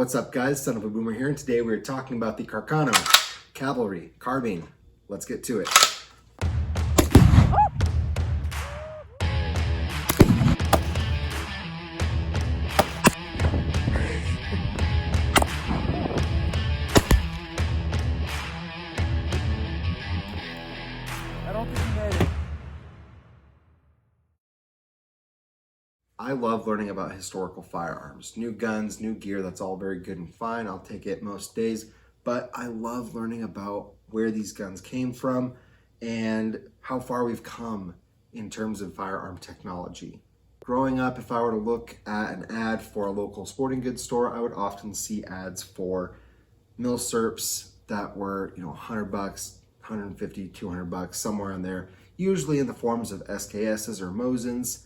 What's up, guys? Son of a Boomer here, and today we're talking about the Carcano Cavalry Carbine. Let's get to it. I don't think he made it. I love learning about historical firearms. New guns, new gear, that's all very good and fine. I'll take it most days. But I love learning about where these guns came from and how far we've come in terms of firearm technology. Growing up, if I were to look at an ad for a local sporting goods store, I would often see ads for milsurps that were, $100, $150, $200, somewhere in there, usually in the forms of SKSs or Mosins.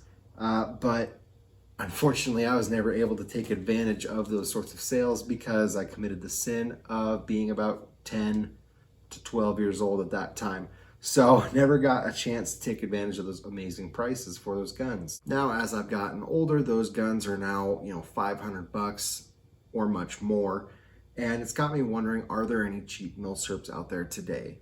But unfortunately, I was never able to take advantage of those sorts of sales because I committed the sin of being about 10 to 12 years old at that time. So never got a chance to take advantage of those amazing prices for those guns. Now, as I've gotten older, those guns are now, $500 or much more. And it's got me wondering, are there any cheap milsurps out there today?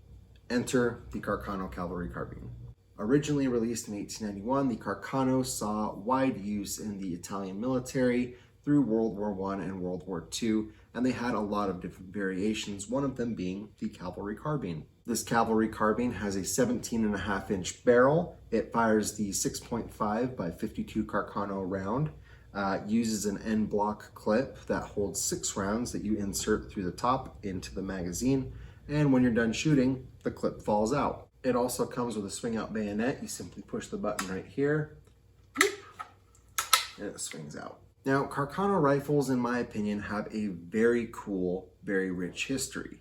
Enter the Carcano Cavalry Carbine. Originally released in 1891, the Carcano saw wide use in the Italian military through World War I and World War II, and they had a lot of different variations, one of them being the Cavalry Carbine. This Cavalry Carbine has a 17.5-inch barrel. It fires the 6.5 by 52 Carcano round, uses an end block clip that holds 6 rounds that you insert through the top into the magazine, and when you're done shooting, the clip falls out. It also comes with a swing out bayonet. You simply push the button right here, and it swings out. Now, Carcano rifles, in my opinion, have a very cool, very rich history.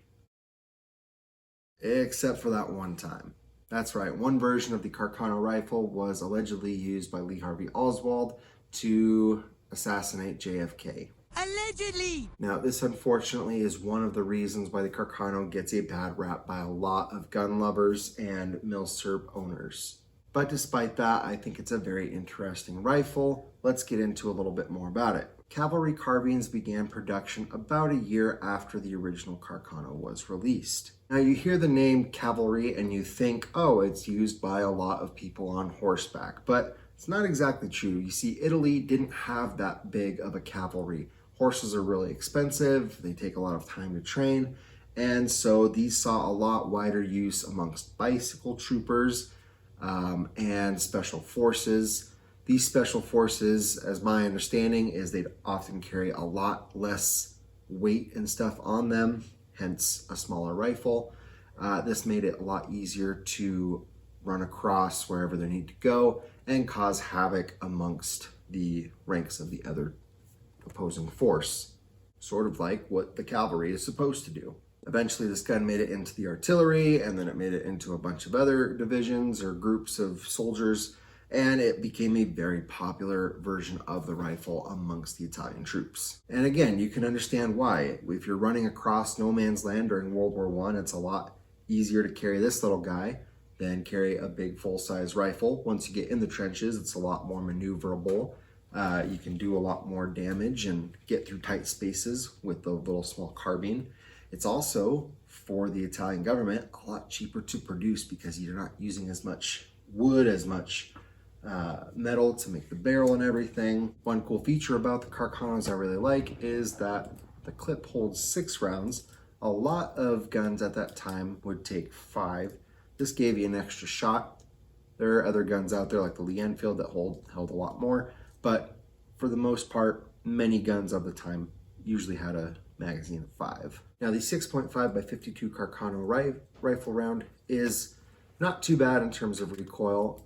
Except for that one time. That's right, one version of the Carcano rifle was allegedly used by Lee Harvey Oswald to assassinate JFK. Allegedly! Now, this unfortunately is one of the reasons why the Carcano gets a bad rap by a lot of gun lovers and milsurp owners. But despite that, I think it's a very interesting rifle. Let's get into a little bit more about it. Cavalry carbines began production about a year after the original Carcano was released. Now, you hear the name Cavalry and you think, oh, it's used by a lot of people on horseback, but it's not exactly true. You see, Italy didn't have that big of a cavalry. Horses are really expensive, they take a lot of time to train, and so these saw a lot wider use amongst bicycle troopers and special forces. These special forces, as my understanding, is they'd often carry a lot less weight and stuff on them, hence a smaller rifle. This made it a lot easier to run across wherever they need to go and cause havoc amongst the ranks of the other opposing force, sort of like what the cavalry is supposed to do. Eventually this gun made it into the artillery, and then it made it into a bunch of other divisions or groups of soldiers, and it became a very popular version of the rifle amongst the Italian troops. And again, you can understand why. If you're running across no man's land during World War I, it's a lot easier to carry this little guy than carry a big full-size rifle. Once you get in the trenches, it's a lot more maneuverable. You can do a lot more damage and get through tight spaces with the little small carbine. It's also, for the Italian government, a lot cheaper to produce because you're not using as much wood, as much metal to make the barrel and everything. One cool feature about the Carcanos I really like is that the clip holds 6 rounds. A lot of guns at that time would take 5. This gave you an extra shot. There are other guns out there like the Lee Enfield that held a lot more. But for the most part, many guns of the time usually had a magazine of 5. Now, the 6.5 by 52 Carcano rifle round is not too bad in terms of recoil.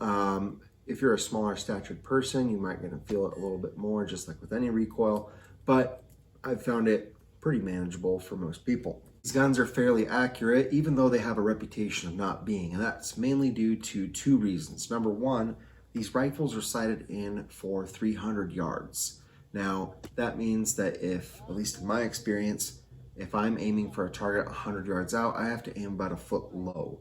If you're a smaller statured person, you might get to feel it a little bit more, just like with any recoil, but I've found it pretty manageable for most people. These guns are fairly accurate, even though they have a reputation of not being, and that's mainly due to 2 reasons. Number one, these rifles are sighted in for 300 yards. Now, that means that if, at least in my experience, if I'm aiming for a target 100 yards out, I have to aim about a foot low.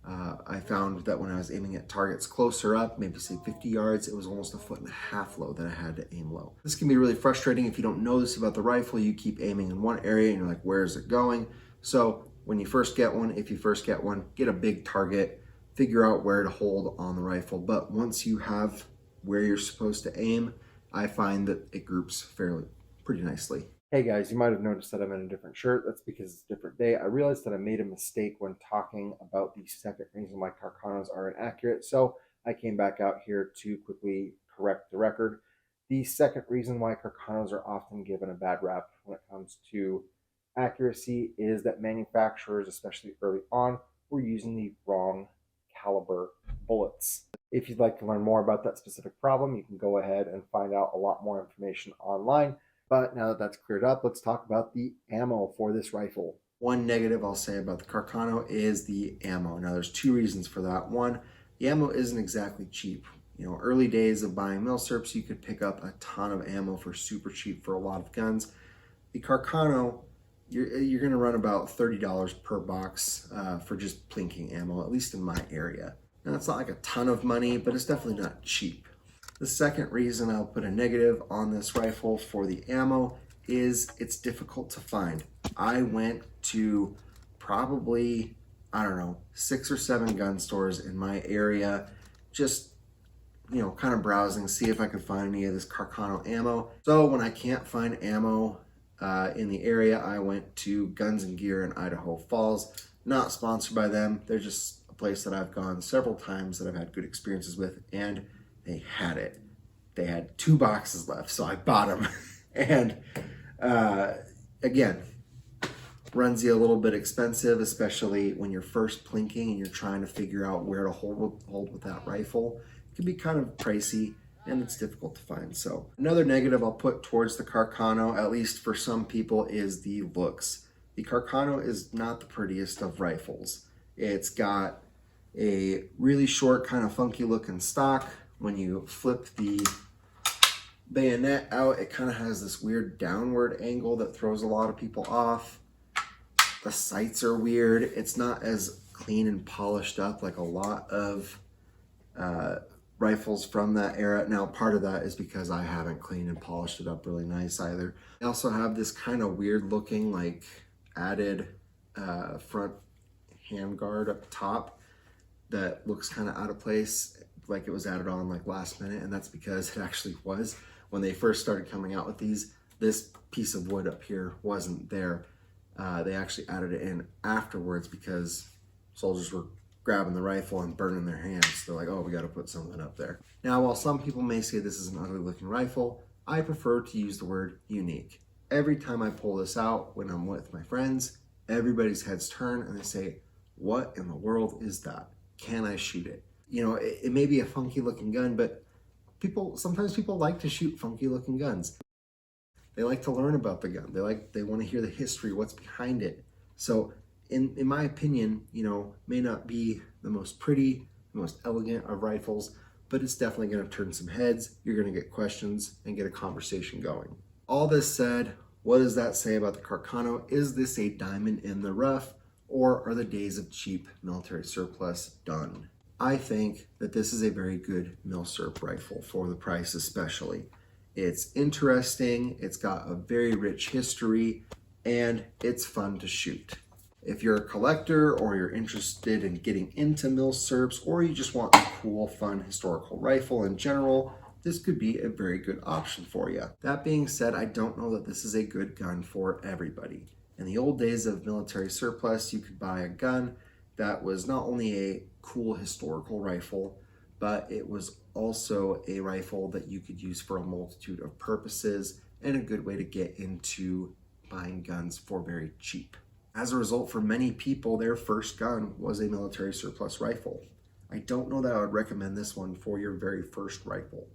I found that when I was aiming at targets closer up, maybe say 50 yards, it was almost 1.5 feet low that I had to aim low. This can be really frustrating if you don't know this about the rifle. You keep aiming in one area and you're like, where is it going? So when you first get one, if you first get one, get a big target, figure out where to hold on the rifle. But once you have where you're supposed to aim, I find that it groups pretty nicely. Hey guys, you might have noticed that I'm in a different shirt. That's because it's a different day. I realized that I made a mistake when talking about the second reason why Carcanos are inaccurate, so I came back out here to quickly correct the record. The second reason why Carcanos are often given a bad rap when it comes to accuracy is that manufacturers, especially early on, were using the wrong caliber bullets. If you'd like to learn more about that specific problem, you can go ahead and find out a lot more information online. But now that that's cleared up, let's talk about the ammo for this rifle. One negative I'll say about the Carcano is the ammo. Now there's two reasons for that. One, the ammo isn't exactly cheap. You know, early days of buying milsurps, you could pick up a ton of ammo for super cheap for a lot of guns. The Carcano, you're going to run about $30 per box for just plinking ammo, at least in my area. Now it's not like a ton of money, but it's definitely not cheap. The second reason I'll put a negative on this rifle for the ammo is it's difficult to find. I went to probably, I don't know, 6 or 7 gun stores in my area, just, you know, kind of browsing, see if I could find any of this Carcano ammo. So when I can't find ammo in the area, I went to Guns and Gear in Idaho Falls. Not sponsored by them. They're just a place that I've gone several times that I've had good experiences with, and they had it. They had 2 boxes left, so I bought them. And again, runs you a little bit expensive, especially when you're first plinking and you're trying to figure out where to hold with that rifle. It can be kind of pricey and it's difficult to find. So another negative I'll put towards the Carcano, at least for some people, is the looks. The Carcano is not the prettiest of rifles. It's got a really short, kind of funky looking stock. When you flip the bayonet out, it kind of has this weird downward angle that throws a lot of people off. The sights are weird. It's not as clean and polished up like a lot of rifles from that era. Now, part of that is because I haven't cleaned and polished it up really nice either. They also have this kind of weird looking, like, added front handguard up top that looks kind of out of place, like it was added on like last minute, and that's because it actually was. When they first started coming out with these, this piece of wood up here wasn't there. They actually added it in afterwards because soldiers were grabbing the rifle and burning their hands. They're like, oh, we got to put something up there. Now, while some people may say this is an ugly looking rifle, I prefer to use the word unique. Every time I pull this out when I'm with my friends, everybody's heads turn and they say, what in the world is that? Can I shoot it? You know, it may be a funky looking gun, but sometimes people like to shoot funky looking guns. They like to learn about the gun. They want to hear the history, what's behind it. So in my opinion, you know, may not be the most pretty, the most elegant of rifles, but it's definitely going to turn some heads. You're going to get questions and get a conversation going. All this said, what does that say about the Carcano? Is this a diamond in the rough, or are the days of cheap military surplus done? I think that this is a very good milsurp rifle for the price especially. It's interesting, it's got a very rich history, and it's fun to shoot. If you're a collector or you're interested in getting into milsurps, or you just want a cool, fun historical rifle in general, this could be a very good option for you. That being said, I don't know that this is a good gun for everybody. In the old days of military surplus, you could buy a gun that was not only a cool historical rifle, but it was also a rifle that you could use for a multitude of purposes and a good way to get into buying guns for very cheap. As a result, for many people, their first gun was a military surplus rifle. I don't know that I would recommend this one for your very first rifle.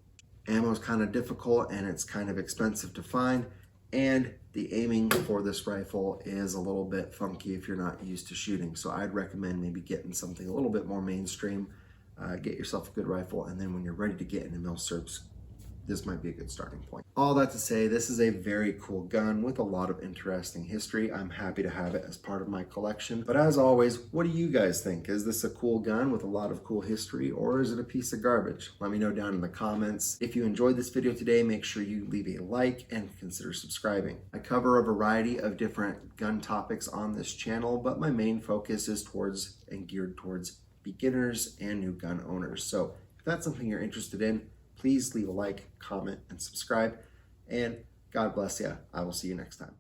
Ammo is kind of difficult and it's kind of expensive to find, and the aiming for this rifle is a little bit funky if you're not used to shooting. So I'd recommend maybe getting something a little bit more mainstream, get yourself a good rifle, and then when you're ready to get into milsurps, this might be a good starting point. All that to say, this is a very cool gun with a lot of interesting history. I'm happy to have it as part of my collection. But as always, what do you guys think? Is this a cool gun with a lot of cool history, or is it a piece of garbage? Let me know down in the comments. If you enjoyed this video today, make sure you leave a like and consider subscribing. I cover a variety of different gun topics on this channel, but my main focus is towards and geared towards beginners and new gun owners. So if that's something you're interested in, please leave a like, comment, and subscribe. And God bless you. I will see you next time.